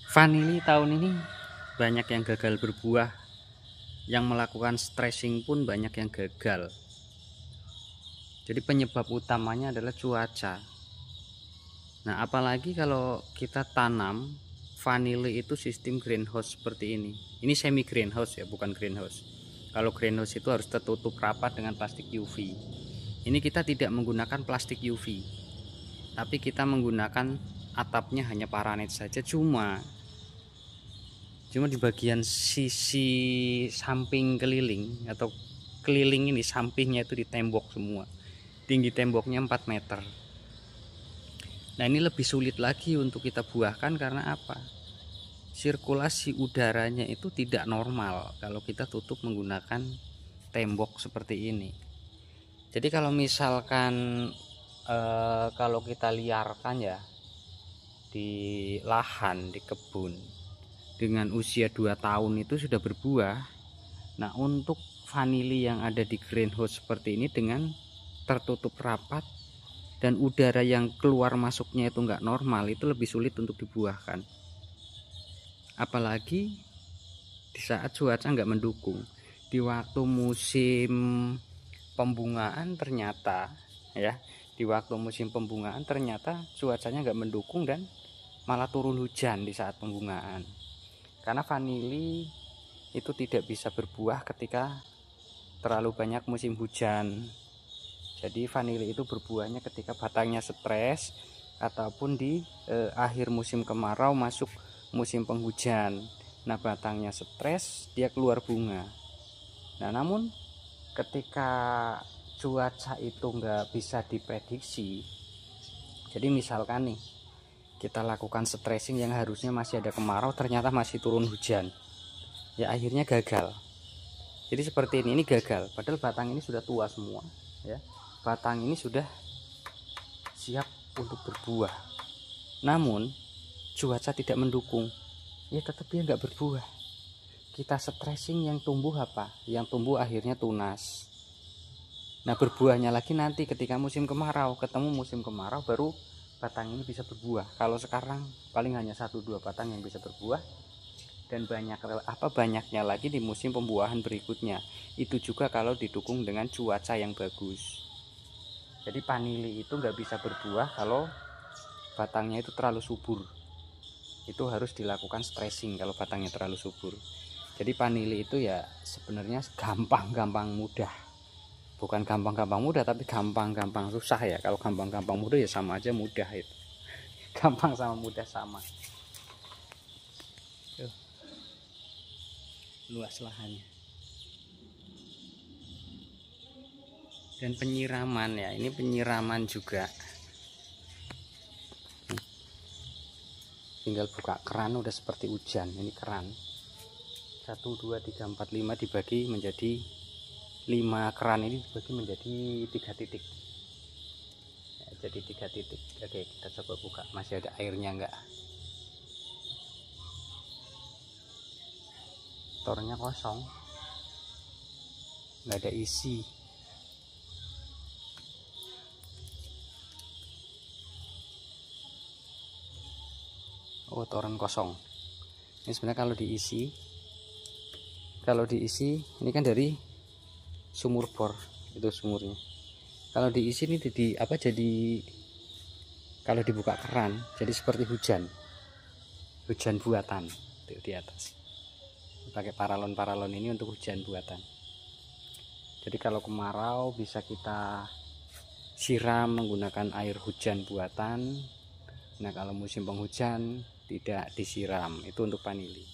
Vanili tahun ini banyak yang gagal berbuah, yang melakukan stressing pun banyak yang gagal. Jadi penyebab utamanya adalah cuaca. Nah, apalagi kalau kita tanam vanili itu sistem greenhouse seperti ini. Ini semi greenhouse ya, bukan greenhouse. Kalau greenhouse itu harus tertutup rapat dengan plastik UV. Ini kita tidak menggunakan plastik UV, tapi kita menggunakan atapnya hanya paranet saja. Cuma di bagian sisi samping keliling atau keliling ini, sampingnya itu di tembok semua. Tinggi temboknya 4 meter. Nah, ini lebih sulit lagi untuk kita buahkan karena apa? Sirkulasi udaranya itu tidak normal kalau kita tutup menggunakan tembok seperti ini. Jadi kalau misalkan kalau kita liarkan ya di lahan, di kebun dengan usia 2 tahun itu sudah berbuah. Nah, untuk vanili yang ada di greenhouse seperti ini dengan tertutup rapat dan udara yang keluar masuknya itu enggak normal, itu lebih sulit untuk dibuahkan. Apalagi di saat cuaca enggak mendukung. Di waktu musim pembungaan ternyata cuacanya enggak mendukung dan malah turun hujan di saat pembungaan. Karena vanili itu tidak bisa berbuah ketika terlalu banyak musim hujan. Jadi vanili itu berbuahnya ketika batangnya stres ataupun di akhir musim kemarau masuk musim penghujan. Nah, batangnya stres, dia keluar bunga. Nah, namun ketika cuaca itu nggak bisa diprediksi, jadi misalkan nih kita lakukan stressing yang harusnya masih ada kemarau, ternyata masih turun hujan, ya akhirnya gagal. Jadi seperti ini gagal, padahal batang ini sudah tua semua ya. Batang ini sudah siap untuk berbuah, namun cuaca tidak mendukung, ya tetap dia nggak berbuah. Kita stressing, yang tumbuh apa? Yang tumbuh akhirnya tunas. Nah, berbuahnya lagi nanti ketika musim kemarau, ketemu musim kemarau baru batang ini bisa berbuah. Kalau sekarang paling hanya 1-2 batang yang bisa berbuah, dan banyaknya lagi di musim pembuahan berikutnya. Itu juga kalau didukung dengan cuaca yang bagus. Jadi vanili itu nggak bisa berbuah kalau batangnya itu terlalu subur. Itu harus dilakukan stressing kalau batangnya terlalu subur. Jadi vanili itu ya sebenarnya gampang-gampang mudah. Bukan gampang-gampang mudah, tapi gampang-gampang susah ya. Kalau gampang-gampang mudah ya sama aja mudah itu. Gampang sama mudah sama. Tuh. Luas lahannya. Dan penyiraman ya, ini penyiraman juga. Tinggal buka keran udah seperti hujan. Ini keran 1, 2, 3, 4, 5 dibagi menjadi 5 keran, ini dibagi menjadi 3 titik ya, jadi 3 titik. Oke, kita coba buka, masih ada airnya enggak? Tornya kosong, nggak ada isi. Oh, toren kosong. Ini sebenarnya kalau diisi ini kan dari sumur bor, itu sumurnya. Kalau diisi ini jadi kalau dibuka keran jadi seperti hujan buatan di atas. Pakai paralon ini untuk hujan buatan. Jadi kalau kemarau bisa kita siram menggunakan air hujan buatan. Nah, kalau musim penghujan tidak disiram. Itu untuk vanili.